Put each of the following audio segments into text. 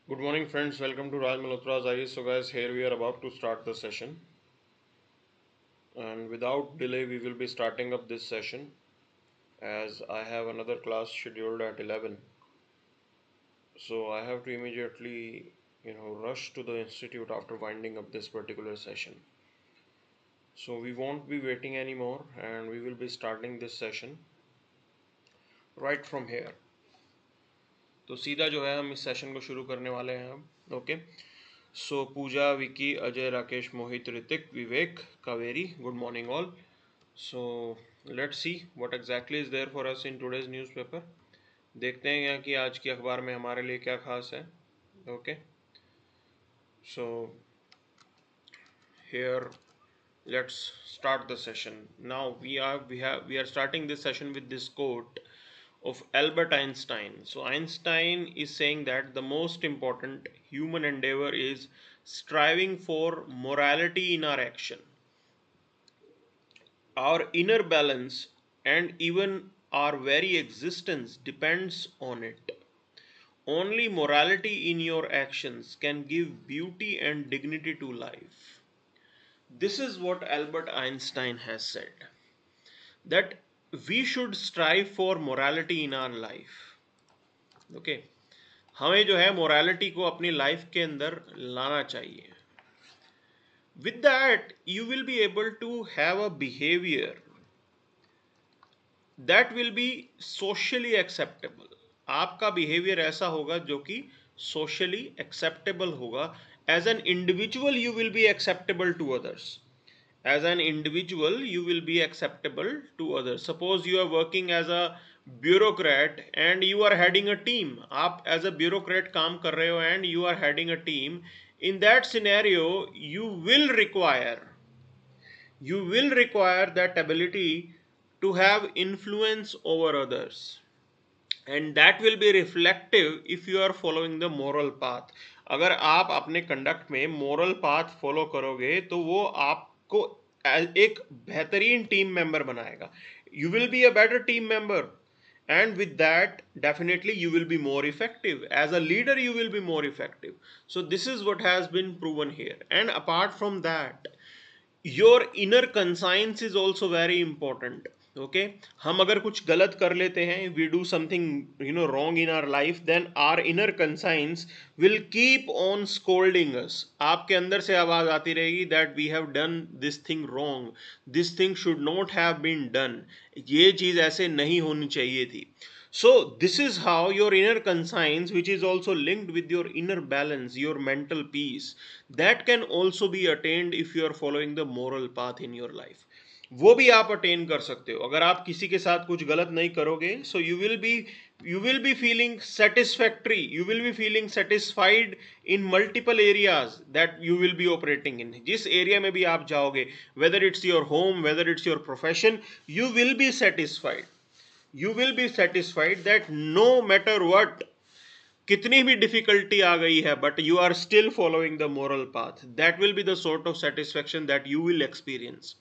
Good morning friends, welcome to Raj Malhotra IAS. So guys, here we are about to start the session, and without delay we will be starting up this session as I have another class scheduled at 11. So I have to immediately rush to the institute after winding up this particular session. So we won't be waiting anymore and we will be starting this session right from here. तो सीधा जो है हम इस session को शुरू करने वाले हैं अब. Okay. So Pooja, Vicky, Ajay, Rakesh, Mohit, Ritik, Vivek, Kaveri, good morning all. So let's see what exactly is there for us in today's newspaper. देखते हैं यहाँ कि आज की अखबार में हमारे लिए क्या खास है. Okay. So here let's start the session. Now we are starting this session with this quote of Albert Einstein. So Einstein is saying that the most important human endeavor is striving for morality in our action. Our inner balance and even our very existence depends on it. Only morality in your actions can give beauty and dignity to life. This is what Albert Einstein has said, that we should strive for morality in our life. Okay. हमें जो है morality को अपनी life के अंदर लाना चाहिए. With that you will be able to have a behavior that will be socially acceptable. आपका बिहेवियर ऐसा होगा जो कि socially acceptable होगा. As an individual you will be acceptable to others. As an individual you will be acceptable to others. Suppose you are working as a bureaucrat and you are heading a team. आप as a bureaucrat काम कर रहे हो and you are heading a team. In that scenario you will require that ability to have influence over others, and that will be reflective if you are following the moral path. अगर आप अपने conduct में moral path follow करोगे तो वो आपको एक बेहतरीन टीम मेंबर बनाएगा. You will be a better team member, and with that definitely you will be more effective. As a leader you will be more effective. So this is what has been proven here. And apart from that, your inner conscience is also very important. Okay. हम अगर कुछ गलत कर लेते हैं, we do something wrong in our life, then our inner conscience will keep on scolding us. आपके अंदर से आवाज आती रहेगी that we have done this thing wrong, this thing should not have been done, ये चीज ऐसे नहीं होनी चाहिए थी. So this is how your inner conscience, which is also linked with your inner balance, your mental peace, that can also be attained if you are following the moral path in your life. वो भी आप attain कर सकते हो अगर आप किसी के साथ कुछ गलत नहीं करोगे. So you will be feeling satisfactory, you will be feeling satisfied in multiple areas that you will be operating in. जिस एरिया में भी आप जाओगे, whether it's your home, whether it's your profession, you will be satisfied. You will be satisfied that no matter what, कितनी भी difficulty आ गई है, but you are still following the moral path. That will be the sort of satisfaction that you will experience.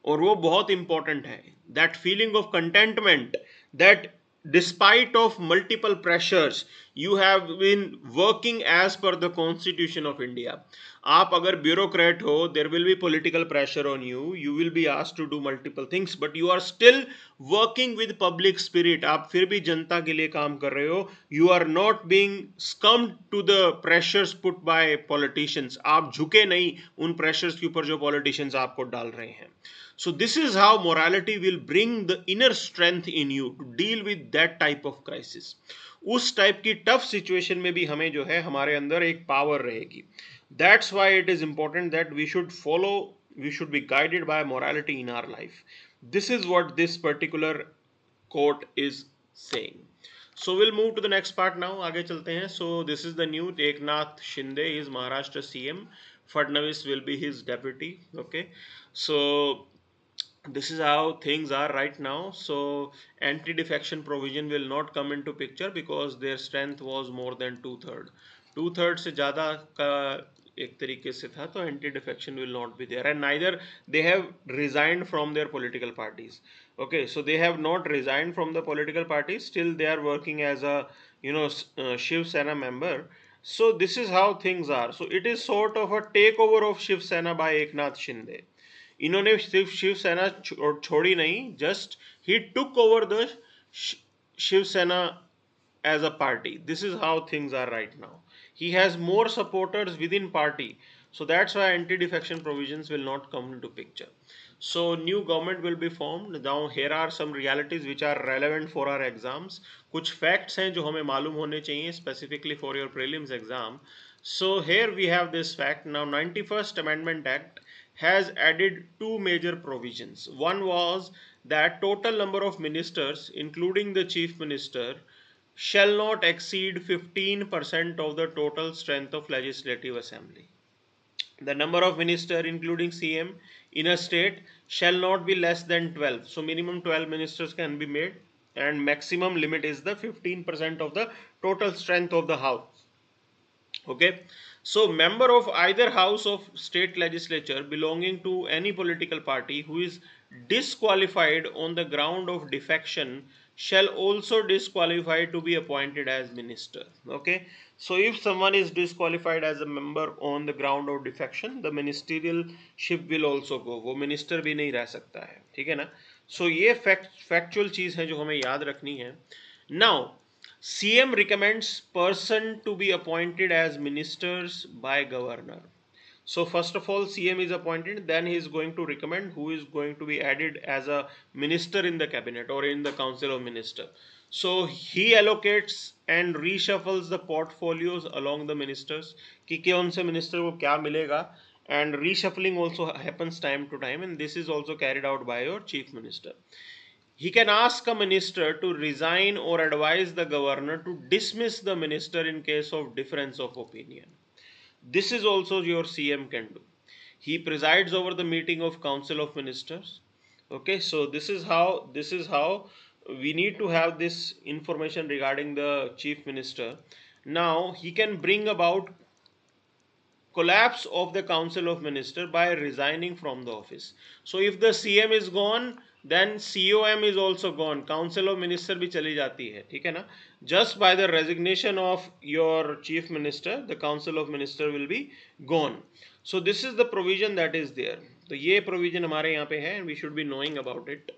और वो बहुत important है. That feeling of contentment, that despite of multiple pressures you have been working as per the Constitution of India. आप अगर bureaucrat हो, there will be political pressure on you, you will be asked to do multiple things, but you are still working with public spirit. आप फिर भी जनता के लिए काम कर रहे हो. You are not being succumbed to the pressures put by politicians. आप झुके नहीं उन pressures के ऊपर जो politicians आपको डाल रहे हैं. So this is how morality will bring the inner strength in you to deal with that type of crisis. उस टाइप की टफ सिचुएशन में भी हमें जो है हमारे अंदर एक पावर रहेगी. That's why it is important that we should be guided by morality in our life. This is what this particular quote is saying. So we'll move to the next part now. आगे चलते हैं. So this is the new Eknath Shinde is Maharashtra CM. Fadnavis will be his deputy. Okay. So this is how things are right now. So anti-defection provision will not come into picture because their strength was more than 2/3 से ज़्यादा का एक तरीके से था. तो anti-defection will not be there, and neither they have resigned from their political parties. Okay, so they have not resigned from the political parties. Still they are working as a Shiv Sena member. So this is how things are. So it is sort of a takeover of Shiv Sena by Eknath Shinde. इन्होंने सिर्फ शिव सेना छोड़ी नहीं, just he took over the Shiv Sena as a party. This is how things are right now. He has more supporters within party, so that's why anti-defection provisions will not come into picture. So new government will be formed. Now here are some realities which are relevant for our exams. कुछ facts हैं जो हमें मालूम होने चाहिए specifically for your prelims exam. So here we have this fact. Now 91st Amendment Act has added two major provisions. One was that total number of ministers, including the chief minister, shall not exceed 15% of the total strength of legislative assembly. The number of ministers, including CM, in a state shall not be less than 12. So minimum 12 ministers can be made, and maximum limit is the 15% of the total strength of the house. Okay, so member of either house of state legislature belonging to any political party who is disqualified on the ground of defection shall also disqualify to be appointed as minister. Okay, so if someone is disqualified as a member on the ground of defection, the ministerialship will also go. वो minister भी नहीं रह सकता है, ठीक है ना. So ये factual चीज है जो हमें याद रखनी है. Now CM recommends person to be appointed as ministers by governor. So first of all, CM is appointed, then he is going to recommend who is going to be added as a minister in the cabinet or in the council of minister. So he allocates and reshuffles the portfolios along the ministers कि कौन से minister को क्या मिलेगा, and reshuffling also happens time to time, and this is also carried out by your chief minister. He can ask a minister to resign or advise the governor to dismiss the minister in case of difference of opinion. This is also your CM can do. He presides over the meeting of council of ministers. Okay, so this is how we need to have this information regarding the chief minister. Now he can bring about collapse of the council of minister by resigning from the office. So if the CM is gone, then COM is also gone, council of minister भी चली जाती है, ठीक है ना. Just by the resignation of your chief minister, the council of minister will be gone. So this is the provision that is there. तो ये provision हमारे यहाँ पे है, and we should be knowing about it.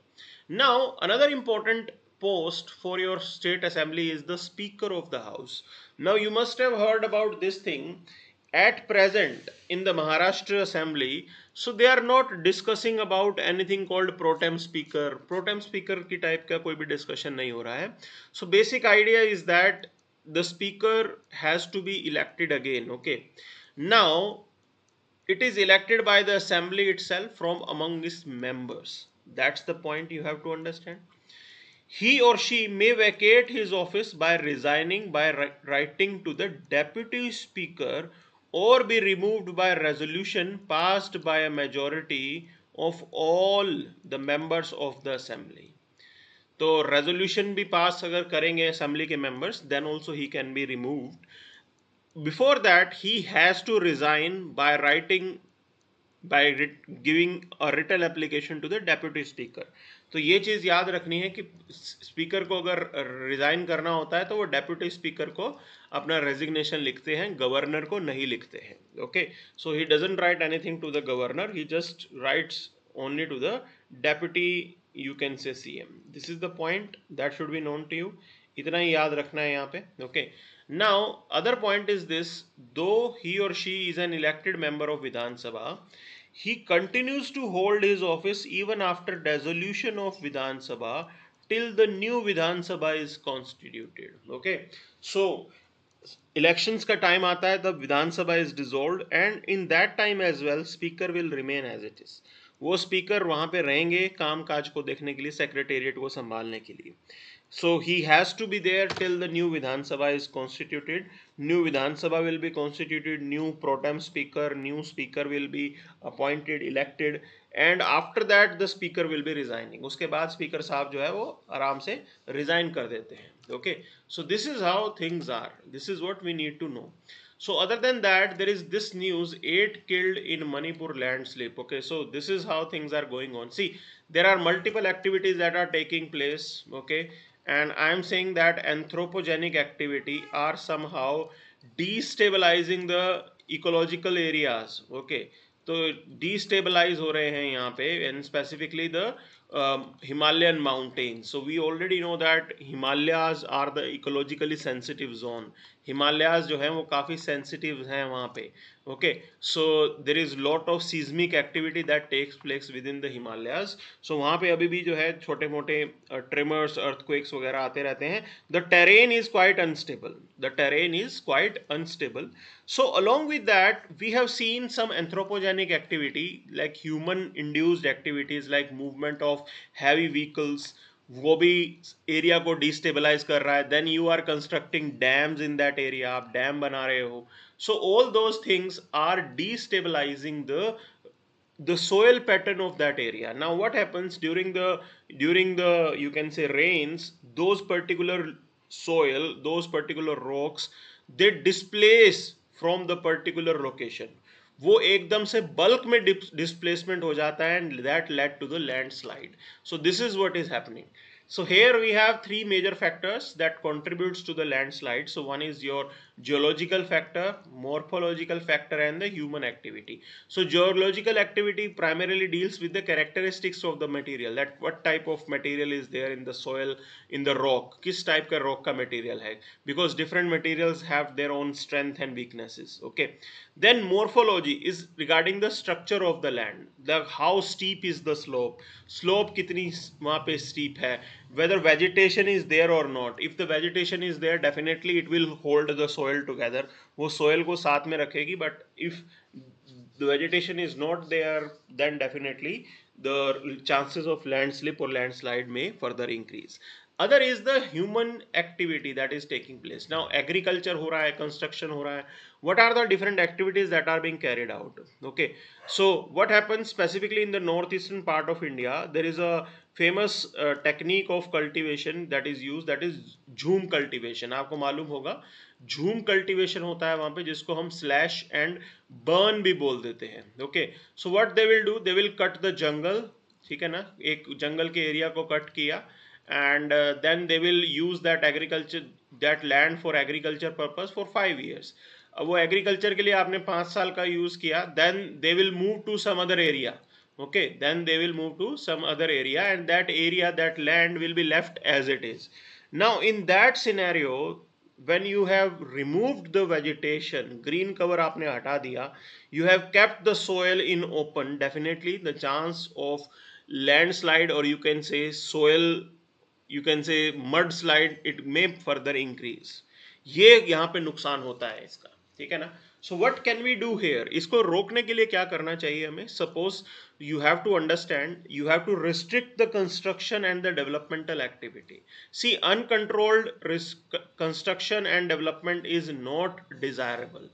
Now another important post for your state assembly is the speaker of the house. Now you must have heard about this thing. At present in the Maharashtra assembly, so they are not discussing about anything called pro tem speaker. Pro tem speaker की type का कोई भी discussion नहीं हो रहा है. So basic idea is that the speaker has to be elected again. Okay, now it is elected by the assembly itself from among its members. That's the point you have to understand. He or she may vacate his office by resigning by writing to the deputy speaker or be removed by resolution passed by a majority of all the members of the assembly. तो resolution भी pass अगर करेंगे assembly के members, then also he can be removed. Before that he has to resign by writing, by giving a written application to the deputy speaker. तो ये चीज़ याद रखनी है कि स्पीकर को अगर रिजाइन करना होता है तो वो डेप्यूटी स्पीकर को अपना रेजिग्नेशन लिखते हैं, गवर्नर को नहीं लिखते हैं. Okay, so he doesn't write anything to the governor, he just writes only to the deputy, you can say CM. This is the point that should be known to you. इतना ही याद रखना है यहाँ पे. Okay, now other point is this, though he or she is an elected member of Vidhansabha, he continues to hold his office even after dissolution of Vidhan Sabha till the new Vidhan Sabha is constituted. Okay, so elections का time आता है तब Vidhan Sabha is dissolved, and in that time as well speaker will remain as it is. वो speaker वहाँ पे रहेंगे काम काज को देखने के लिए, सेक्रेटेरिएट को संभालने के लिए. So he has to be there till the new Vidhan Sabha is constituted. New Vidhan Sabha will be constituted, new pro tem speaker, new speaker will be appointed, elected, and after that the speaker will be resigning. उसके बाद speaker साहब जो है वो आराम से resign कर देते हैं. Okay, so this is how things are. This is what we need to know. So other than that, there is this news: 8 killed in Manipur landslip. Okay, so this is how things are going on. See, there are multiple activities that are taking place. Okay, and I am saying that anthropogenic activity are somehow destabilizing the ecological areas. Okay, तो destabilize हो रहे हैं यहाँ पे, and specifically the Himalayan mountains. So we already know that Himalayas are the ecologically sensitive zone. Himalayas जो हैं वो काफ़ी sensitive हैं वहाँ पे. Okay, so there is lot of seismic activity that takes place within the Himalayas. So वहाँ पे अभी भी जो है छोटे मोटे tremors, earthquakes वगैरह आते रहते हैं. The terrain is quite unstable. The terrain is quite unstable. So along with that, we have seen some anthropogenic activity like human induced activities like movement of heavy vehicles. वो भी area को destabilise कर रहा है. Then you are constructing dams in that area, आप dam बना रहे हो. So all those things are destabilizing the soil pattern of that area. Now what happens during the you can say rains, those particular soil, those particular rocks, they displace from the particular location. वो एकदम से bulk में displacement हो जाता है, and that led to the landslide. So this is what is happening. So here we have three major factors that contributes to the landslide. So one is your geological factor, morphological factor, and the human activity. So geological activity primarily deals with the characteristics of the material, that what type of material is there in the soil, in the rock, किस type का rock का material है, because different materials have their own strength and weaknesses. Okay, then morphology is regarding the structure of the land, the how steep is the slope कितनी वहाँ पे steep है, whether vegetation is there or not. If the vegetation is there, definitely it will hold the soil together, वो soil को साथ में रखेगी. But if the vegetation is not there, then definitely the chances of landslip or landslide may further increase. Other is the human activity that is taking place. Now agriculture हो रहा है, construction हो रहा है. What are the different activities that are being carried out? Okay, so what happens specifically in the northeastern part of India, there is a famous technique of cultivation that is used, that is झूम cultivation. आपको मालूम होगा झूम cultivation होता है वहां पे, जिसको हम स्लैश एंड बर्न भी बोल देते हैं. Okay, so what they will do, they will cut the jungle. ठीक है ना, एक जंगल के एरिया को कट किया, and then they will use that agriculture, that land for agriculture purpose for 5 years. अब वो एग्रीकल्चर के लिए आपने 5 साल का यूज किया, then they will move to some other area. Okay, then they will move to some other area, and that area, that land will be left as it is. Now in that scenario, when you have removed the vegetation, green cover आपने हटा दिया, you have kept the soil in open, definitely the chance of landslide, or you can say soil, you can say mudslide, it may further increase. ये यहाँ पे नुकसान होता है इसका. ठीक है ना. So what can we do here, इसको रोकने के लिए क्या करना चाहिए हमें. Suppose you have to understand, you have to restrict the construction and the developmental activity. See, uncontrolled construction and development is not desirable.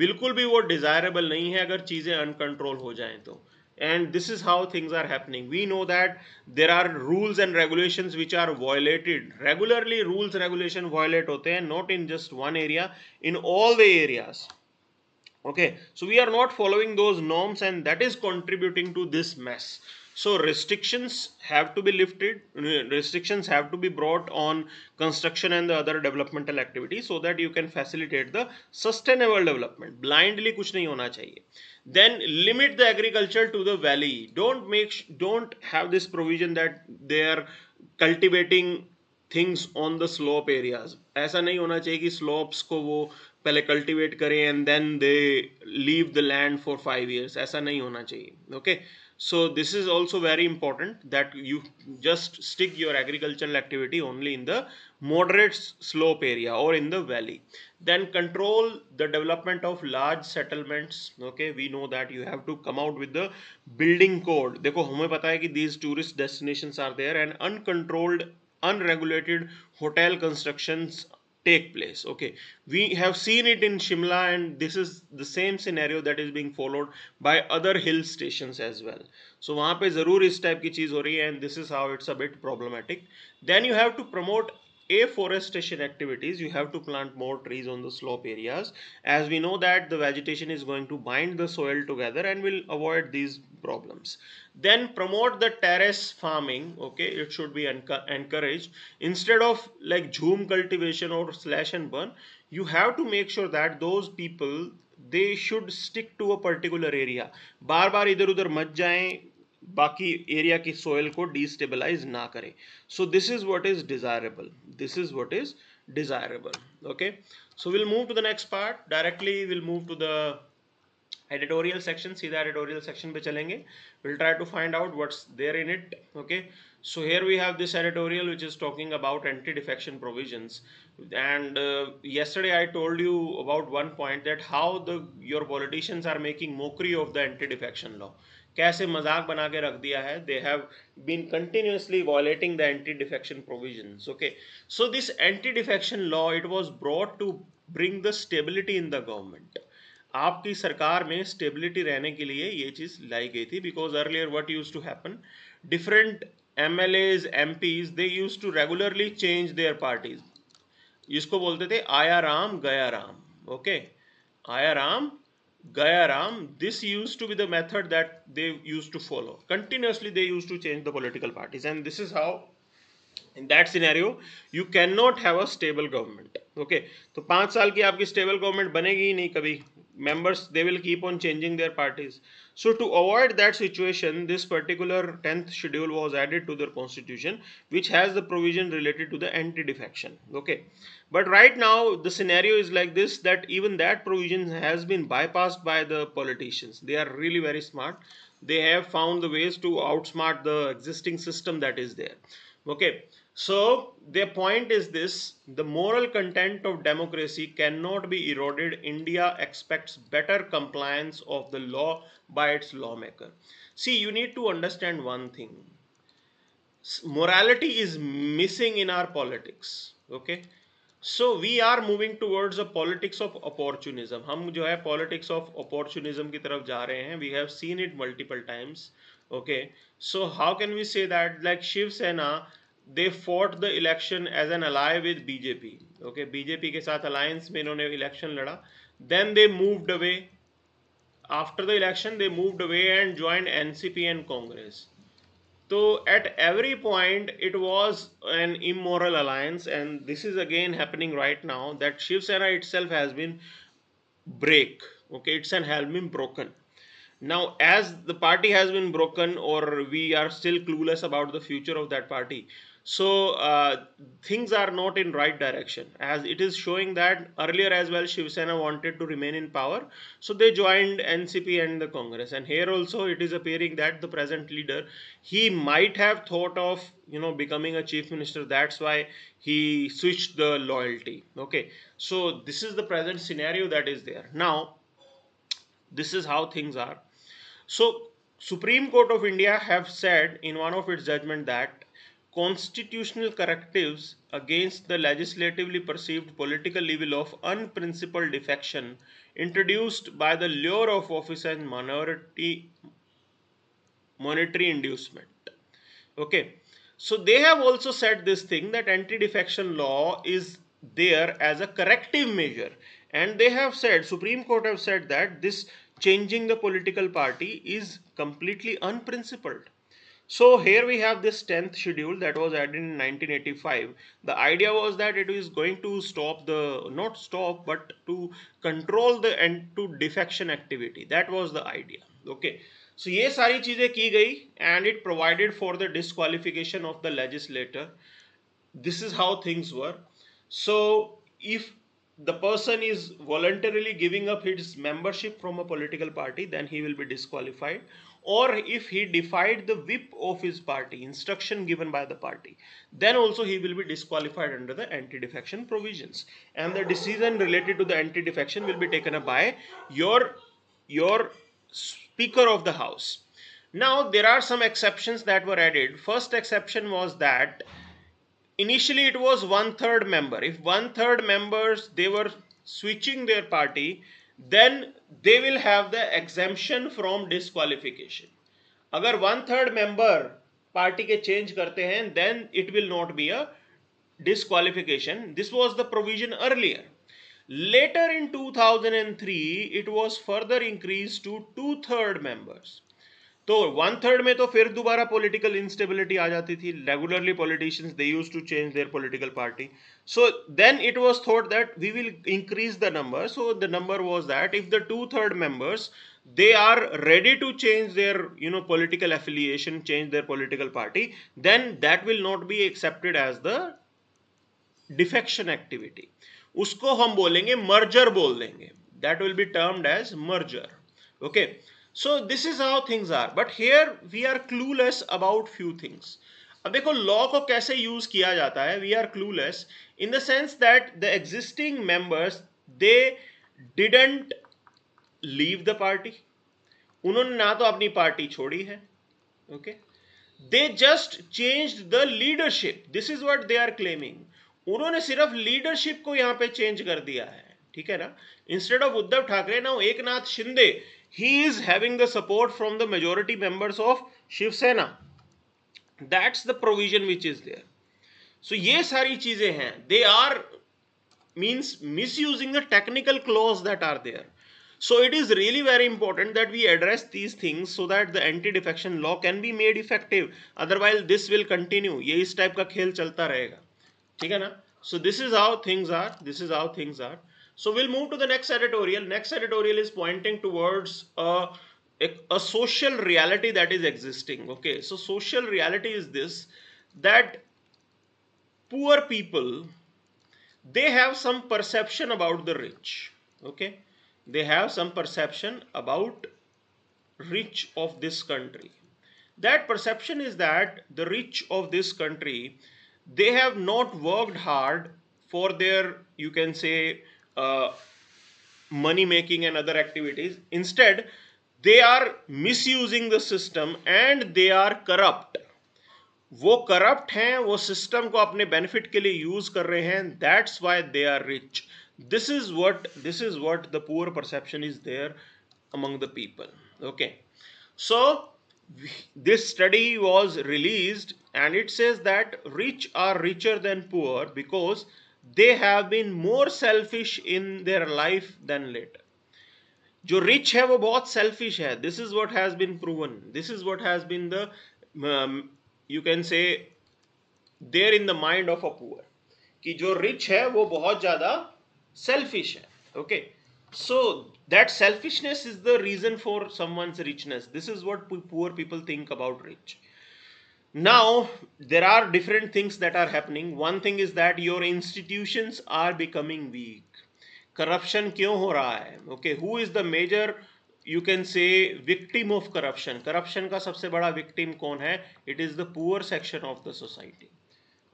बिल्कुल भी वो desirable नहीं है अगर चीजें uncontrolled हो जाएं तो. And this is how things are happening. We know that there are rules and regulations which are violated regularly. Rules regulation violate होते हैं, not in just one area, in all the areas. Okay, so we are not following those norms, and that is contributing to this mess. So restrictions have to be lifted, restrictions have to be brought on construction and the other developmental activities, so that you can facilitate the sustainable development. Blindly कुछ नहीं होना चाहिए. Then limit the agriculture to the valley. Don't have this provision that they are cultivating things on the slope areas. ऐसा नहीं होना चाहिए कि slopes को वो पहले कल्टिवेट करें and then they leave the land for 5 years. ऐसा नहीं होना चाहिए. Okay, so this is also very important that you just stick your agricultural activity only in the moderate slope area or in the valley. Then control the development of large settlements. Okay, we know that you have to come out with the building code. देखो हमें पता है कि these tourist destinations are there, and uncontrolled, unregulated hotel constructions take place. Okay, we have seen it in Shimla, and this is the same scenario that is being followed by other hill stations as well. So वहाँ पे ज़रूर इस type की चीज़ हो रही है, and this is how it's a bit problematic. Then you have to promote afforestation activities. You have to plant more trees on the slope areas, as we know that the vegetation is going to bind the soil together and will avoid these problems. Then promote the terrace farming. Okay, it should be encouraged instead of like jhum cultivation or slash and burn. you have to make sure that those people, they should stick to a particular area, बार बार इधर उधर मत जाएं, बाकी area की soil को destabilise ना करें. सो this is what is desirable, this is what is desirable. Okay, so we'll move to the next part. Directly we'll move to the editorial section. सीधा editorial section पे चलेंगे. We'll try to find out what's there in it. Okay, so here we have this editorial which is talking about anti-defection provisions. And yesterday I told you about one point, that how your politicians are making mockery of the anti-defection law. कैसे मजाक बना के रख दिया है. They have been continuously violating the anti-defection provisions. Okay, so this anti-defection law, it was brought to bring the stability in the government. आपकी सरकार में स्टेबिलिटी रहने के लिए ये चीज लाई गई थी. Because earlier what used to happen, different MLAs MPs, they used to regularly change their parties. इसको बोलते थे आया राम गया राम. ओके, आया Ram gaya ram. This used to be the method that they used to follow. Continuously they used to change the political parties, and this is how, in that scenario, you cannot have a stable government. Okay, तो 5 साल की आपकी stable government बनेगी ही नहीं कभी. Members, they will keep on changing their parties. So to avoid that situation, this particular 10th schedule was added to the constitution, which has the provision related to the anti-defection. Okay, but right now the scenario is like this, that even that provision has been bypassed by the politicians. They are really very smart. They have found the ways to outsmart the existing system that is there. Okay, so their point is this: the moral content of democracy cannot be eroded. India expects better compliance of the law by its lawmaker. See, you need to understand one thing: morality is missing in our politics. Okay, so we are moving towards a politics of opportunism. हम जो है politics of opportunism की तरफ जा रहे हैं. We have seen it multiple times. Okay, so how can we say that? Like Shiv Sena, they fought the election as an ally with BJP. Okay, BJP के साथ alliance में इन्होंने election लड़ा. Then they moved away. After the election, they moved away and joined NCP and Congress. So at every point it was an immoral alliance, and this is again happening right now, that Shiv Sena itself has been has been broken. Now, as the party has been broken, or we are still clueless about the future of that party, so things are not in right direction, as it is showing that earlier as well Shiv Sena wanted to remain in power, so they joined NCP and the Congress. And here also it is appearing that the present leader, he might have thought of becoming a chief minister. That's why he switched the loyalty. Okay, so this is the present scenario that is there now. This is how things are. So Supreme Court of India have said in one of its judgment that constitutional correctives against the legislatively perceived political evil of unprincipled defection introduced by the lure of office and monetary inducement. Okay, so they have also said this thing, that anti-defection law is there as a corrective measure, and they have said, Supreme Court have said, that this changing the political party is completely unprincipled. So here we have this 10th schedule that was added in 1985. The idea was that it is going to stop the, not stop, but to control the anti-defection activity. That was the idea. Okay, so ये सारी चीजें की गई, and it provided for the disqualification of the legislator. This is how things were. So if the person is voluntarily giving up his membership from a political party, then he will be disqualified. Or if he defied the whip of his party, instruction given by the party, then also he will be disqualified under the anti-defection provisions. And the decision related to the anti-defection will be taken up by your Speaker of the House. Now there are some exceptions that were added. First exception was that initially it was 1/3 member. If 1/3 members, they were switching their party, then they will have the exemption from disqualification. अगर 1/3 member party के change करते हैं, then it will not be a disqualification. This was the provision earlier. Later in 2003, it was further increased to 2/3 members. तो 1/3 में तो फिर दोबारा political instability आ जाती थी. Regularly politicians they used to change their political party. So then it was thought that we will increase the number. So the number was that if the 2/3 members, they are ready to change their political affiliation, change their political party, then that will not be accepted as the defection activity. उसको हम बोलेंगे merger बोल देंगे. That will be termed as merger. Okay. So this is how things are. But here we are clueless about few things. अब देखो law को कैसे use किया जाता है. We are clueless in the sense that the existing members they didn't leave the party. उन्होंने ना तो अपनी पार्टी छोड़ी है. Okay. They just changed the leadership. This is what they are claiming. उन्होंने सिर्फ लीडरशिप को यहां पे चेंज कर दिया है. ठीक है ना. Instead of Uddhav Thackeray now Eknath Shinde, he is having the support from the majority members of Shiv Sena. That's the provision which is there. So ये सारी चीजें हैं. They are means misusing the technical clause that are there. So it is really very important that we address these things so that the anti-defection law can be made effective. Otherwise this will continue. ये इस type का खेल चलता रहेगा. ठीक है ना. So this is how things are. This is how things are. So we'll move to the next editorial. Next editorial is pointing towards a social reality that is existing. Okay, so social reality is this, that poor people, they have some perception about the rich. Okay, they have some perception about rich of this country. That perception is that the rich of this country, they have not worked hard for their, you can say, money making and other activities. Instead they are misusing the system and they are corrupt. वो corrupt हैं, वो system को अपने benefit के लिए use कर रहे हैं. That's why they are rich. This is what the poor perception is there among the people. Okay. So this study was released and it says that rich are richer than poor because they have been more selfish in their life than later. जो rich है वो बहुत selfish है. This is what has been proven. This is what has been the you can say there in the mind of a poor, कि जो rich है वो बहुत ज़्यादा selfish है. Okay. So that selfishness is the reason for someone's richness. This is what poor people think about rich. Now there are different things that are happening. One thing is that your institutions are becoming weak. Corruption क्यों हो रहा है? Okay, who is the major, you can say, victim of corruption? Corruption का सबसे बड़ा victim कौन है? It is the poor section of the society.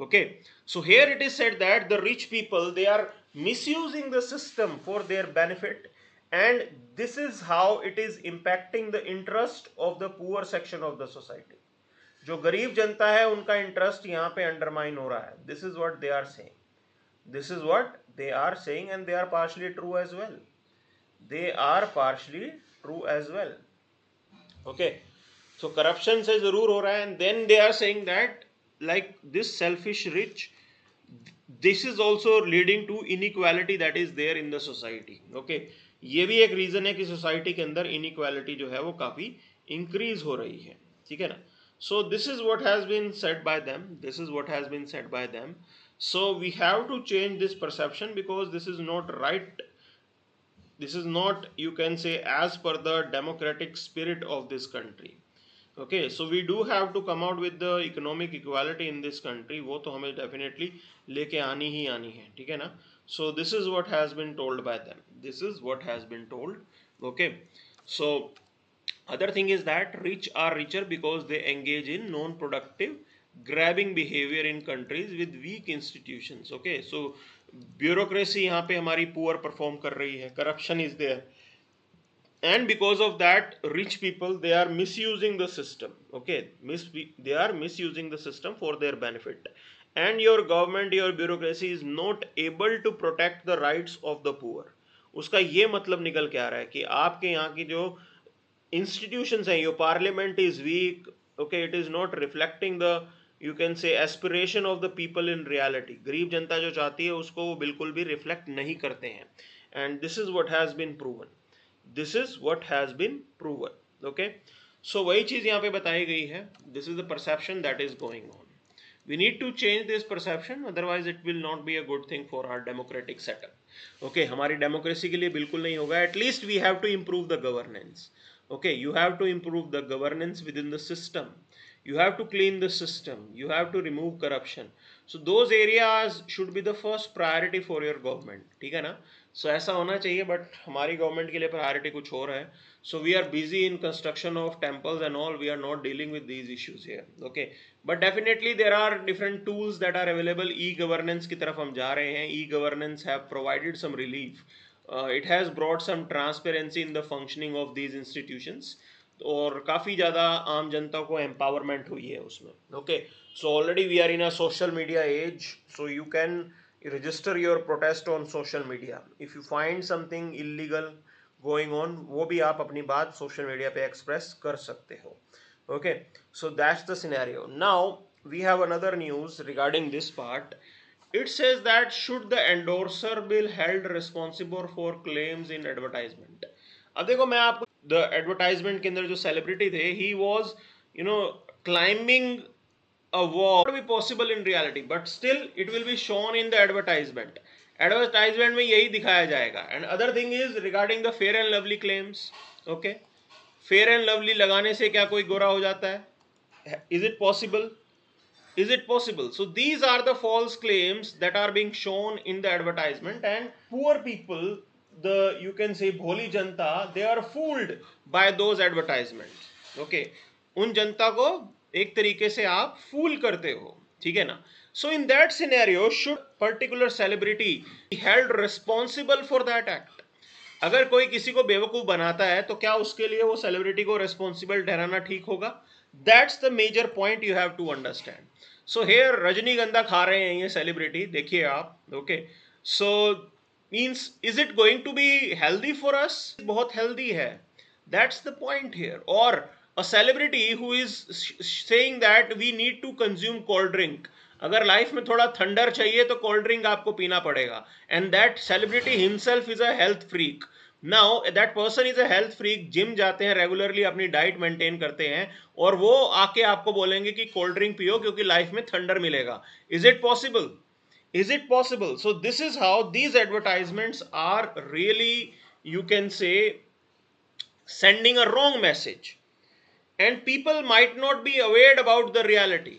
Okay, so here it is said that the rich people, they are misusing the system for their benefit, and this is how it is impacting the interest of the poor section of the society. जो गरीब जनता है उनका interest यहाँ पे undermine हो रहा है. This is what they are saying. This is what they are saying and they are partially true as well. They are partially true as well. Okay. So corruption से जरूर हो रहा है. And then they are saying that like this selfish rich, this is also leading to inequality that is there in the society. Okay, ये भी एक reason है कि सोसाइटी के अंदर इनइक्वालिटी जो है वो काफी इंक्रीज हो रही है. ठीक है ना. So this is what has been said by them. This is what has been said by them. So we have to change this perception because this is not right. This is not, you can say, as per the democratic spirit of this country. Okay, so we do have to come out with the economic equality in this country. वो तो हमें definitely लेके आनी ही आनी है. ठीक है ना. So this is what has been told by them. This is what has been told. Okay. So other thing is that rich are richer because they engage in non-productive grabbing behavior in countries with weak institutions. Okay. So bureaucracy यहाँ पे हमारी poor perform कर रही है. Corruption is there. And because of that, rich people, they are misusing the system. Okay, they are misusing the system for their benefit. And your government, your bureaucracy is not able to protect the rights of the poor. उसका ये मतलब निकल के आ रहा है कि आपके यहाँ की जो institutions हैं, your parliament is weak. Okay, it is not reflecting the, you can say, aspiration of the people in reality. गरीब जनता जो चाहती है उसको वो बिल्कुल भी reflect नहीं करते हैं. And this is what has been proven. This is what has been proven. Okay. सो वही चीज यहाँ पे बताई गई है, this is the perception that is going on. We need to change this perception, otherwise it will not be a good thing for our democratic setup. Okay, हमारी democracy के लिए बिल्कुल नहीं होगा. At least we have to improve the governance. Okay, you have to improve the governance within the system. You have to clean the system. You have to remove corruption. So those areas should be the first priority for your government. ठीक है ना? So ऐसा होना चाहिए, but हमारी government के लिए priority कुछ और है. So we are busy in construction of temples and all. We are not dealing with these issues here. Okay, but definitely there are different tools that are available. E-governance की तरफ हम जा रहे हैं. E-governance have provided some relief. It has brought some transparency in the functioning of these institutions. और काफ़ी ज़्यादा आम जनता को एम्पावरमेंट हुई है उसमें. Okay, so already we are in a social media age, so you can register your protest on social media. If you find something illegal going on, वो भी आप अपनी बात सोशल मीडिया पे एक्सप्रेस कर सकते हो. Okay, so that's the scenario. Now we have another news regarding this part. It says that should the endorser be held responsible for claims in advertisement. अब देखो मैं आपको द एडवर्टाइजमेंट के अंदर जो सेलिब्रिटी थे, he was climbing a wall. Not be possible in reality, but still it will be shown in the advertisement. Advertisement में यही दिखाया जाएगा. And other thing is regarding the fair and lovely claims. Okay, fair and lovely लगाने से क्या कोई गोरा हो जाता है? Is it possible? Is it possible? So these are the false claims that are being shown in the advertisement, and poor people, the you can say bholi janta, they are fooled by those advertisements. Okay, उन जनता को एक तरीके से आप फूल करते हो, ठीक है ना. So in that scenario, should particular celebrity be held responsible for that act? अगर कोई किसी को बेवकूफ बनाता है तो क्या उसके लिए वो सेलिब्रिटी को रेस्पॉन्सिबल ठहराना ठीक होगा? That's the major point you have to understand. So here Rajnigandha खा रहे हैं ये सेलिब्रिटी, देखिए आप. Okay, so means is it going to be healthy for us? बहुत हेल्दी है. That's the point here. और a celebrity who is saying that we need to consume cold drink. अगर लाइफ में थोड़ा थंडर चाहिए तो कोल्ड ड्रिंक आपको पीना पड़ेगा. And that celebrity himself is a health freak. Now that person is a health freak, gym जाते हैं रेगुलरली, अपनी डाइट मेंटेन करते हैं, और वो आके आपको बोलेंगे कि कोल्ड ड्रिंक पियो क्योंकि लाइफ में थंडर मिलेगा. Is it possible? Is it possible? So this is how these advertisements are really, you can say, sending a wrong message. And people might not be aware about the reality.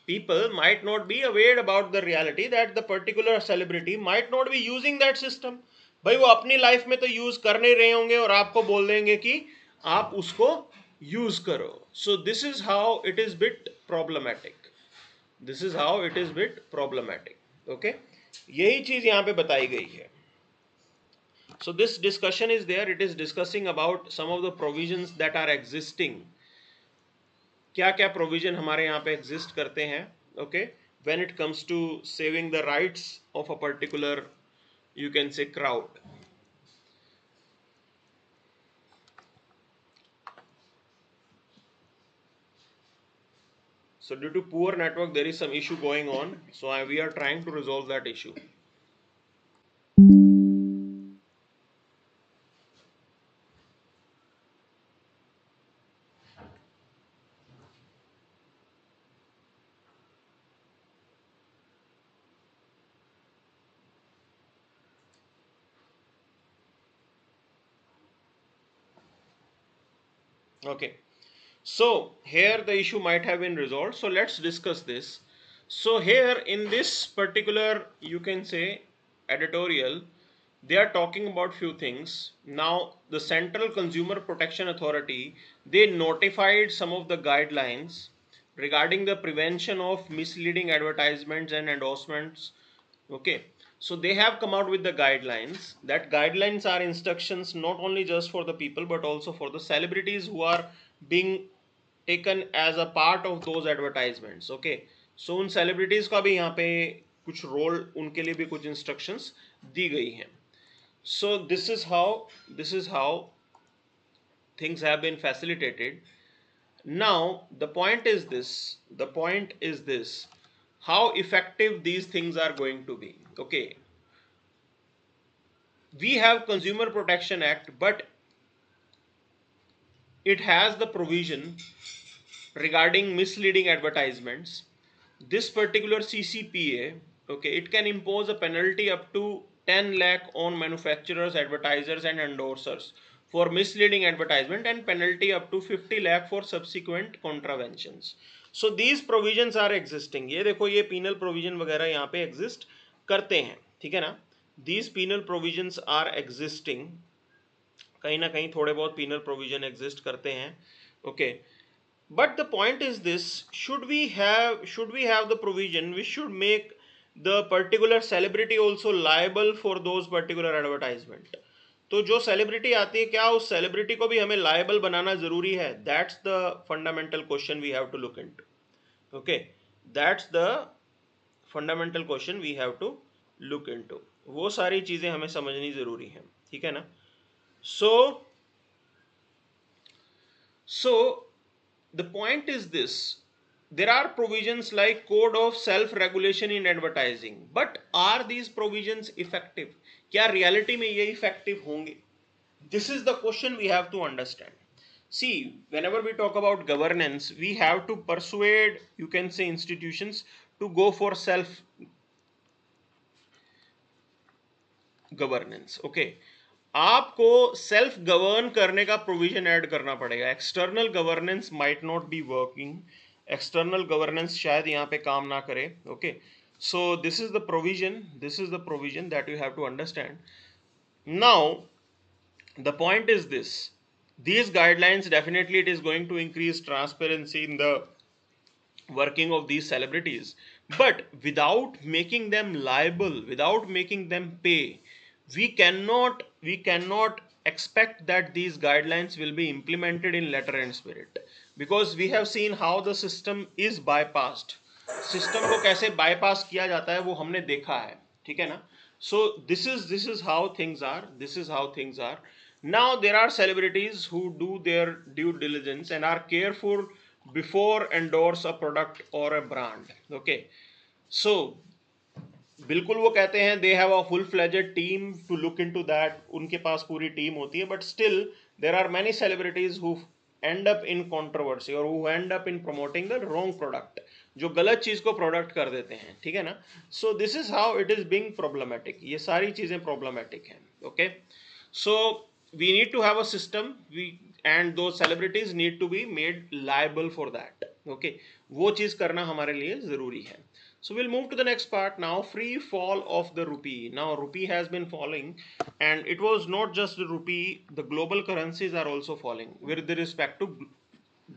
People might not be aware about the reality that the particular celebrity might not be using that system. भाई वो अपनी life में तो use कर नहीं रहे होंगे और आपको बोल देंगे कि आप उसको यूज करो. सो this is how it is bit problematic. This is how it is bit problematic. Okay, यही चीज यहां पे बताई गई है. So this discussion is there. It is discussing about some of the provisions that are existing. क्या क्या provision हमारे यहाँ पे एग्जिस्ट करते हैं. Okay, when it comes to saving the rights of a particular, you can say, crowd. So due to poor network, there is some issue going on. So we are trying to resolve that issue. Okay, so here the issue might have been resolved. So let's discuss this. So here in this particular, you can say, editorial, they are talking about few things. Now the Central Consumer Protection Authority, they notified some of the guidelines regarding the prevention of misleading advertisements and endorsements. Okay, so they have come out with the guidelines. That guidelines are instructions not only just for the people but also for the celebrities who are being taken as a part of those advertisements. Okay, so उन celebrities का भी यहाँ पे कुछ role, उनके लिए भी कुछ instructions दी गई हैं. So this is how things have been facilitated. Now the point is this, how effective these things are going to be. Okay, we have Consumer Protection Act, but it has the provision regarding misleading advertisements. This particular CCPA, okay, it can impose a penalty up to 10 lakh on manufacturers, advertisers and endorsers for misleading advertisement, and penalty up to 50 lakh for subsequent contraventions. So these provisions are existing. ये देखो, ये penal provision वगैरह यहाँ पे exist करते हैं, ठीक है ना. These penal provisions are existing. कहीं ना कहीं थोड़े बहुत penal provision exist करते हैं, okay. But the point is this: should we have the provision we should make the particular celebrity also liable for those particular advertisement. तो जो celebrity आती है, क्या उस celebrity को भी हमें liable बनाना जरूरी है? That's the fundamental question we have to look into. Okay, that's the fundamental question we have to look into. वो सारी चीजें हमें समझनी जरूरी है, ठीक है ना. So the point is this: there are provisions like code of self regulation in advertising, but are these provisions effective? क्या reality में ये effective होंगे? This is the question we have to understand. See, whenever we talk about governance, we have to persuade, you can say, institutions to go for self governance. Okay, आपको self govern करने का provision add करना पड़ेगा. External governance might not be working. External governance शायद यहाँ पे काम ना करे. Okay, so this is the provision that you have to understand. Now the point is this: these guidelines, definitely it is going to increase transparency in the working of these celebrities, but without making them liable, without making them pay, we cannot expect that these guidelines will be implemented in letter and spirit, because we have seen how the system is bypassed. System को कैसे bypass किया जाता है वो हमने देखा है, ठीक है ना. So this is how things are. Now there are celebrities who do their due diligence and are careful before endorse a product or a brand. Okay, so बिल्कुल वो कहते हैं they have a full fledged team to look into that. उनके पास पूरी team होती है, but still there are many celebrities who end up in controversy or who end up in promoting the wrong product, जो गलत चीज को product कर देते हैं, ठीक है ना. So this is how it is being problematic. ये सारी चीजें problematic हैं. Okay, so we need to have a system, and those celebrities need to be made liable for that. Okay, वो चीज करना हमारे लिए जरूरी है. So we'll move to the next part now. Free fall of the rupee. Now rupee has been falling, and it was not just the rupee, the global currencies are also falling with respect to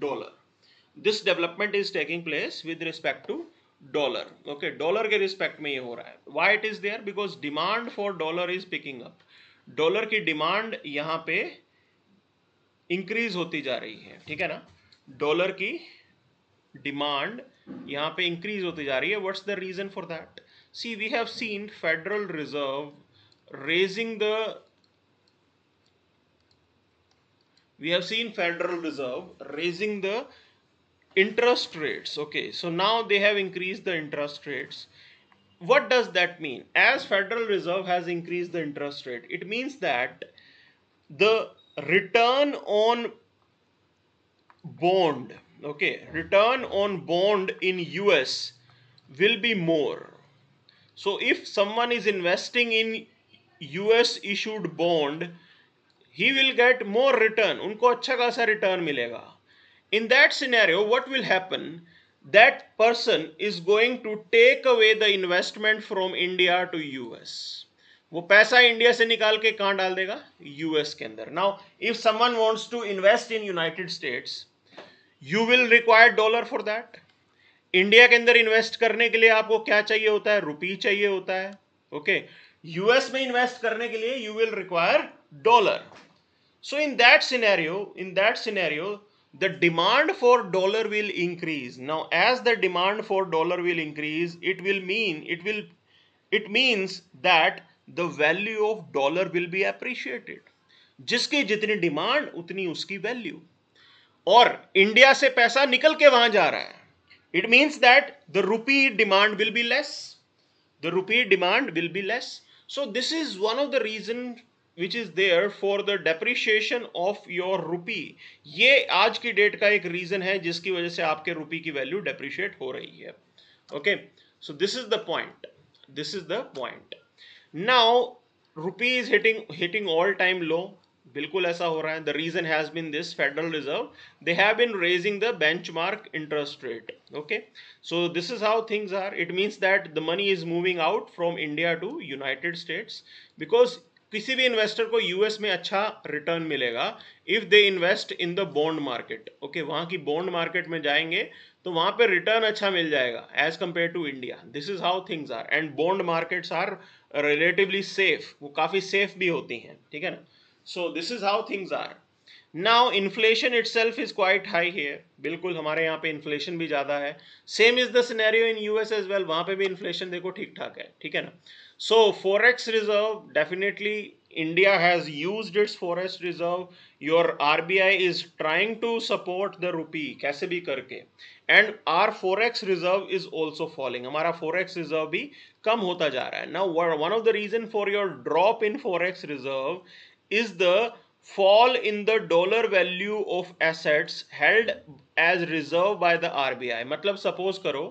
dollar. This development is taking place with respect to dollar. Okay, dollar के respect में ये हो रहा है. Why it is there? Because demand for dollar is picking up. Dollar की demand यहाँ पे increase होती जा रही है, ठीक है ना. डॉलर की डिमांड यहाँ पे इंक्रीज होती जा रही है. What's the reason for that? See, we have seen Federal Reserve raising the interest rates. Okay, so now they have increased the interest rates. What does that mean? As Federal Reserve has increased the interest rate, it means that the return on bond, okay, return on bond in US will be more. So if someone is investing in US issued bond, he will get more return. उनको अच्छा खासा return मिलेगा. In that scenario, what will happen? That person is going to take away the investment from India to US. वो पैसा India से निकाल के कहाँ डाल देगा? US के अंदर. Now, if someone wants to invest in United States, you will require dollar for that. India के अंदर इन्वेस्ट करने के लिए आपको क्या चाहिए होता है? रुपी चाहिए होता है. ओके, यूएस में इन्वेस्ट करने के लिए you will require dollar. So in that scenario, the demand for dollar will increase. Now, as the demand for dollar will increase, it means that the value of dollar will be appreciated. जिसकी जितनी demand उतनी उसकी value. और India से पैसा निकल के वहां जा रहा है. It means that the rupee demand will be less. So this is one of the reasons which is there for the depreciation of your rupee. ये आज की डेट का एक रीजन है जिसकी वजह से आपके रुपी की वैल्यू डेप्रिशिएट हो रही है. Okay, so this is the point. This is the point. Now, rupee is hitting all time low. बिल्कुल ऐसा हो रहा है. The reason has been this: Federal Reserve, they have been raising the benchmark interest rate. Okay, so this is how things are. It means that the money is moving out from India to United States because किसी भी investor को US में अच्छा return मिलेगा if they invest in the bond market. Okay, वहां की bond market में जाएंगे तो वहां पे रिटर्न अच्छा मिल जाएगा as compare to India. This is how things are. And bond markets are relatively safe, वो काफी सेफ भी होती हैं. ठीक है ना. So this is how things are. Now inflation itself is quite high here. बिल्कुल हमारे यहाँ पे इन्फ्लेशन भी ज्यादा है. Same is the scenario in US as well. वहां पे भी इन्फ्लेशन देखो ठीक ठाक है. ठीक है ना. So forex reserve, definitely India has used its forex reserve. Your RBI is trying to support the rupee कैसे भी करके. And our forex reserve is also falling. हमारा forex reserve भी कम होता जा रहा है. Now one of the reason for your drop in forex reserve is the fall in the dollar value of assets held as reserve by the RBI. मतलब suppose करो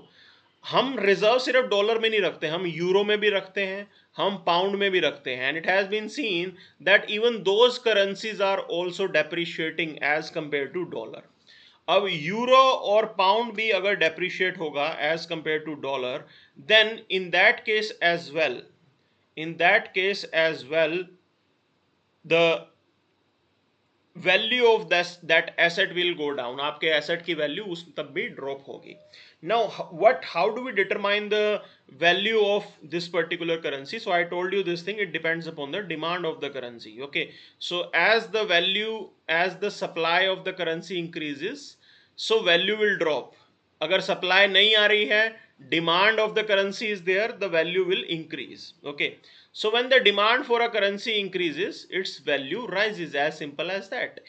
हम reserve सिर्फ डॉलर में नहीं रखते, हम यूरो में भी रखते हैं, हम पाउंड में भी रखते हैं. And it has been seen that even those currencies are also depreciating as compare to dollar. अब यूरो और पाउंड भी अगर डेप्रिशिएट होगा as compare to dollar, then in that case as well the value of that asset will go down. आपके asset की value उस तब भी ड्रॉप होगी. Now, how do we determine the value of this particular currency? So I told you this thing, it depends upon the demand of the currency. Okay, so as the supply of the currency increases, so value will drop. अगर supply नहीं आ रही है, demand of the currency is there, the value will increase. Okay, so when the demand for a currency increases, its value rises, as simple as that.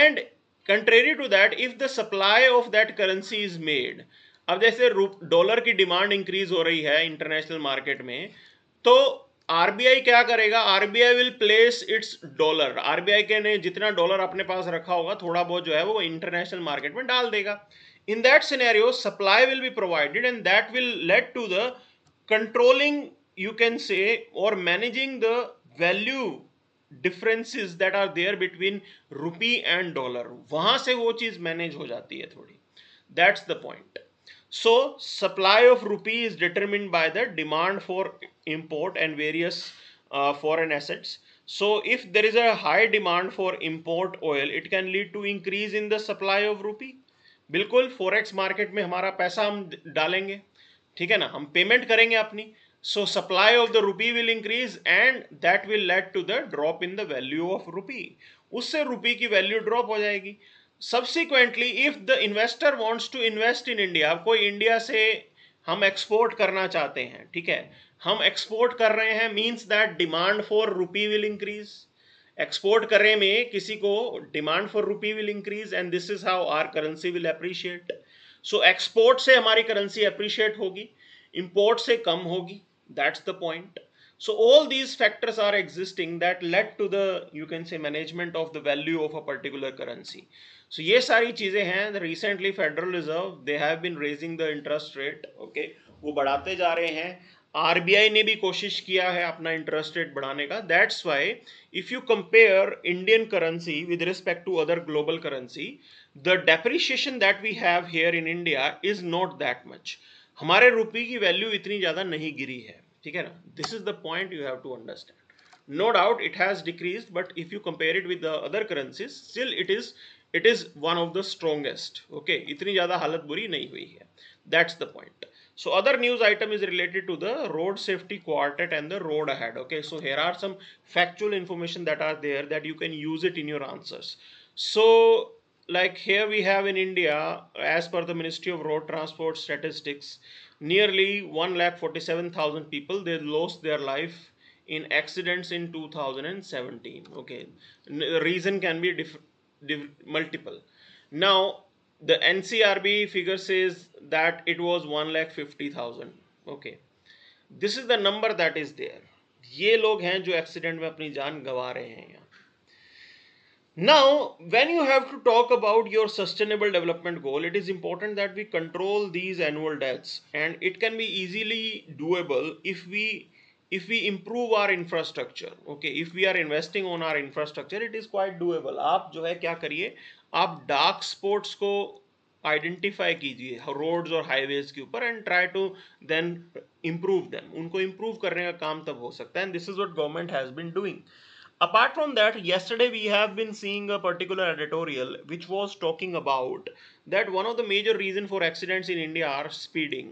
And contrary to that, if the supply of that currency is made, अब जैसे dollar की demand increase हो रही है international market में, तो RBI क्या करेगा? RBI will place it's dollar. RBI के ने जितना डॉलर अपने पास रखा होगा थोड़ा बहुत जो है वो इंटरनेशनल मार्केट में डाल देगा. In that scenario supply will be provided and that will lead to the controlling, you can say, और managing the value differences that are there between rupee and dollar. वहां से वो चीज मैनेज हो जाती है थोड़ी. That's the point. So supply of rupee is determined by the demand for import and various foreign assets. So if there is a high demand for import oil, it can lead to increase in the supply of rupee. बिल्कुल forex market में हमारा पैसा हम डालेंगे, ठीक है ना, हम पेमेंट करेंगे अपनी. So supply of the rupee will increase and that will lead to the drop in the value of rupee. उससे रुपी की वैल्यू ड्रॉप हो जाएगी. Subsequently, if the investor wants to invest in India, कोई India से हम export करना चाहते हैं, ठीक है, हम एक्सपोर्ट कर रहे हैं, means that demand for rupee will increase. Export करने में किसी को demand for rupee will increase and this is how our currency will appreciate. So export से हमारी करेंसी अप्रिशिएट होगी, इंपोर्ट से कम होगी. That's the point. So all these factors are existing that led to the, you can say, management of the value of a particular currency. So ये सारी चीजें हैं. Recently Federal Reserve, they have been raising the interest rate. Okay, वो बढ़ाते जा रहे हैं. RBI ने भी कोशिश किया है अपना इंटरेस्ट रेट बढ़ाने का. That's why if you compare Indian currency with respect to other global currency, the depreciation that we have here in India is not that much. हमारे रुपये की वैल्यू इतनी ज्यादा नहीं गिरी है, ठीक है ना. This is the point you have to understand. No doubt it has decreased, but if you compare it with the other currencies, still it is one of the strongest. Okay, इतनी ज्यादा हालत बुरी नहीं हुई है. That's the point. So other news item is related to the road safety quartet and the road ahead. Okay, so here are some factual information that are there that you can use it in your answers. So like here we have in India, as per the Ministry of Road Transport Statistics, nearly 1,47,000 people, they lost their life in accidents in 2017. Okay, the reason can be multiple. Now the NCRB figure says that it was 1,50,000. Okay, this is the number that is there. ये लोग हैं जो accident में अपनी जान गंवा रहे हैं यहाँ. Now, when you have to talk about your sustainable development goal, it is important that we control these annual deaths, and it can be easily doable if we improve our infrastructure. Okay, if we are investing on our infrastructure, it is quite doable. आप जो है क्या करिए, आप dark spots को identify कीजिए roads और highways के ऊपर and try to then improve them. उनको इम्प्रूव करने का काम तब हो सकता है, and this is what government has been doing. Apart from that, yesterday we have been seeing a particular editorial which was talking about that one of the major reason for accidents in India are speeding.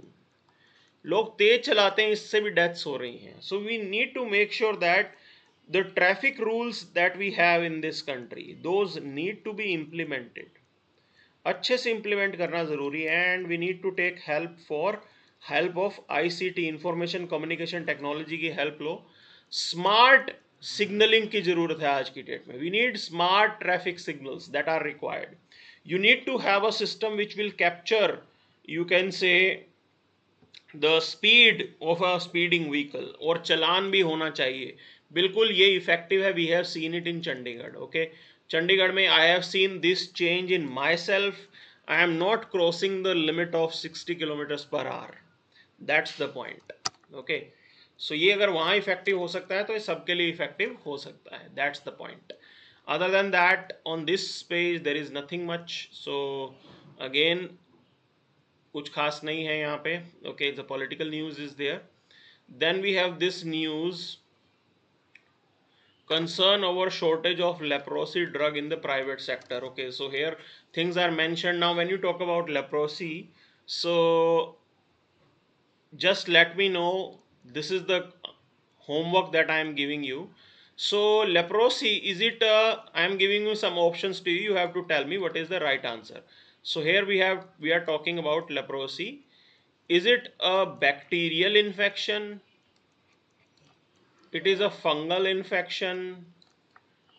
लोग तेज चलाते हैं, इससे भी deaths हो रही हैं. So we need to make sure that the traffic rules that we have in this country, those need to be implemented. अच्छे से implement करना ज़रूरी है, and we need to take help of ICT, information communication technology की help लो. Smart signalling की जरूरत है आज की डेट में. We need smart traffic signals that are required. You need to have a system which will capture, you can say, the speed of a speeding vehicle, और चलान भी होना चाहिए. बिल्कुल ये इफेक्टिव है. We have seen it in Chandigarh. Okay, Chandigarh में I have seen this change in myself. I am not crossing the limit of 60 kilometres per hour. That's the point. Okay, so ये अगर वहाँ इफेक्टिव हो सकता है तो ये सबके लिए इफेक्टिव हो सकता है. That's the point. Other than that on this page there is nothing much. So again कुछ खास नहीं है यहाँ पे. Okay, the political news is there. Then we have this news, concern over shortage of leprosy drug in the private sector. Okay, so here things are mentioned. Now when you talk about leprosy, so just let me know, this is the homework that I am giving you. So leprosy, is it I am giving you some options to you. You have to tell me what is the right answer. So here we are talking about leprosy. Is it a bacterial infection? It is a fungal infection,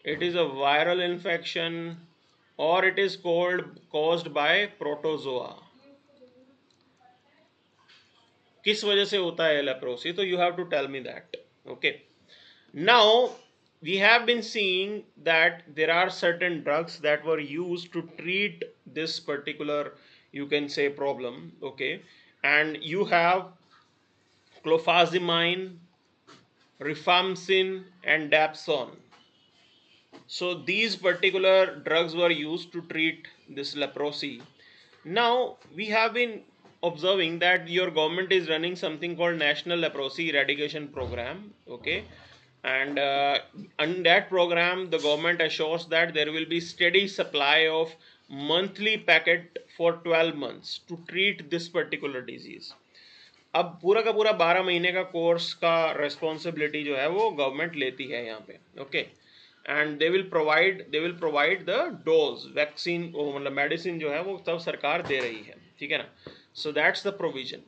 it is a viral infection, or it is caused by protozoa. किस वजह से होता है leprosy? तो you have to tell me that. Okay, now we have been seeing that there are certain drugs that were used to treat this particular, you can say, problem. Okay, and you have clofazimine, rifampicin, and dapsone. So these particular drugs were used to treat this leprosy. Now we have been observing that your government is running something called National Leprosy Eradication Program. Okay, and in that program the government assures that there will be steady supply of monthly packet for 12 months to treat this particular disease. अब पूरा का पूरा 12 महीने का course का responsibility जो है वो गवर्नमेंट लेती है यहाँ पे. Okay, and they will provide the dose, vaccine, मतलब मेडिसिन जो है वो सब सरकार दे रही है. ठीक है ना. So that's the provision.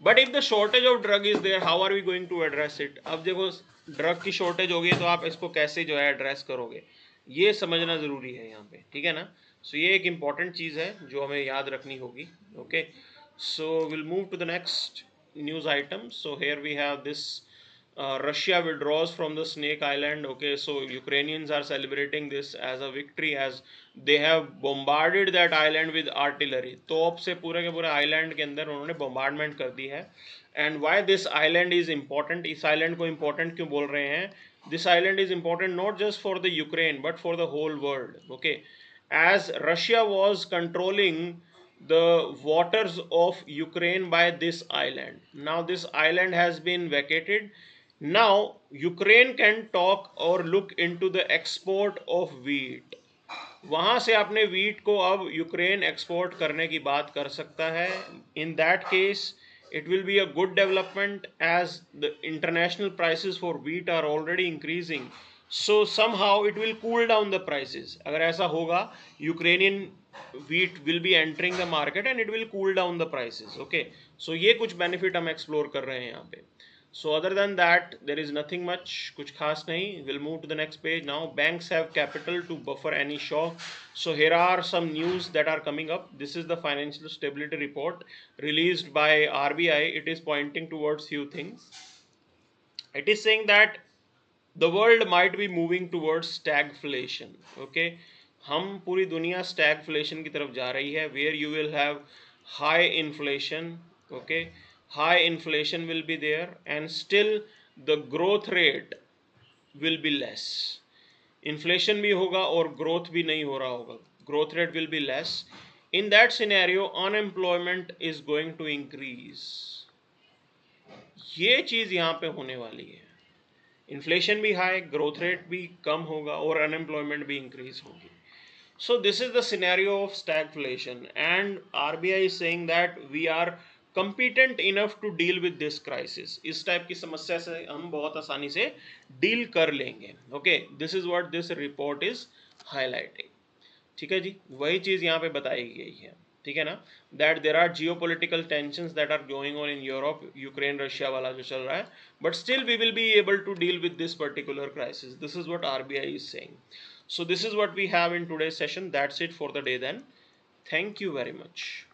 But if the shortage of drug is there, how are we going to address it? अब देखो, ड्रग की शॉर्टेज होगी तो आप इसको कैसे जो है एड्रेस करोगे, ये समझना ज़रूरी है यहाँ पे. ठीक है ना. सो ये एक इम्पॉर्टेंट चीज़ है जो हमें याद रखनी होगी. Okay, so we'll move to the next news item. So here we have this, Russia withdraws from the Snake Island. Okay, so Ukrainians are celebrating this as a victory as they have bombarded that island with artillery. तोप से पूरे के पूरे island के अंदर उन्होंने bombardment कर दी है. And why this island is important? इस island को important क्यों बोल रहे हैं? This island is important not just for the Ukraine but for the whole world. Okay, as Russia was controlling the waters of Ukraine by this island. Now this island has been vacated. Now Ukraine can talk or look into the export of wheat. वहाँ से अपने wheat को अब Ukraine export करने की बात कर सकता है. In that case it will be a good development as the international prices for wheat are already increasing. So somehow it will cool down the prices. अगर ऐसा होगा, Ukrainian wheat will be entering the market and it will cool down the prices. Okay, so ये कुछ benefit हम explore कर रहे हैं यहाँ पे. So other than that there is nothing much, कुछ खास नहीं. We'll move to the next page now. Banks have capital to buffer any shock. So here are some news that are coming up. This is the financial stability report released by RBI. It is pointing towards few things. It is saying that the world might be moving towards stagflation. Okay, हम पूरी दुनिया stagflation की तरफ जा रही है, where you will have high inflation. Okay, high inflation will be there and still the growth rate will be less. Inflation भी होगा और growth भी नहीं हो रहा होगा, growth rate will be less. In that scenario unemployment is going to increase. ये चीज यहाँ पे होने वाली है, इन्फ्लेशन भी हाई, ग्रोथ रेट भी कम होगा और अनएम्प्लॉयमेंट भी इंक्रीज होगी. So this is the scenario of stagflation and RBI is saying that we are competent enough to deal with this crisis. इस टाइप की समस्या से हम बहुत आसानी से डील कर लेंगे. Okay, this is what this report is highlighting. ठीक है जी, वही चीज यहाँ पे बताई गई है. ठीक है ना, that there are geopolitical tension that are going on in Europe, Ukraine Russia वाला जो चल रहा है, but still we will be able to deal with this particular crisis. This is what RBI is saying. So this is what we have in today's session. That's it for the day then. Thank you very much.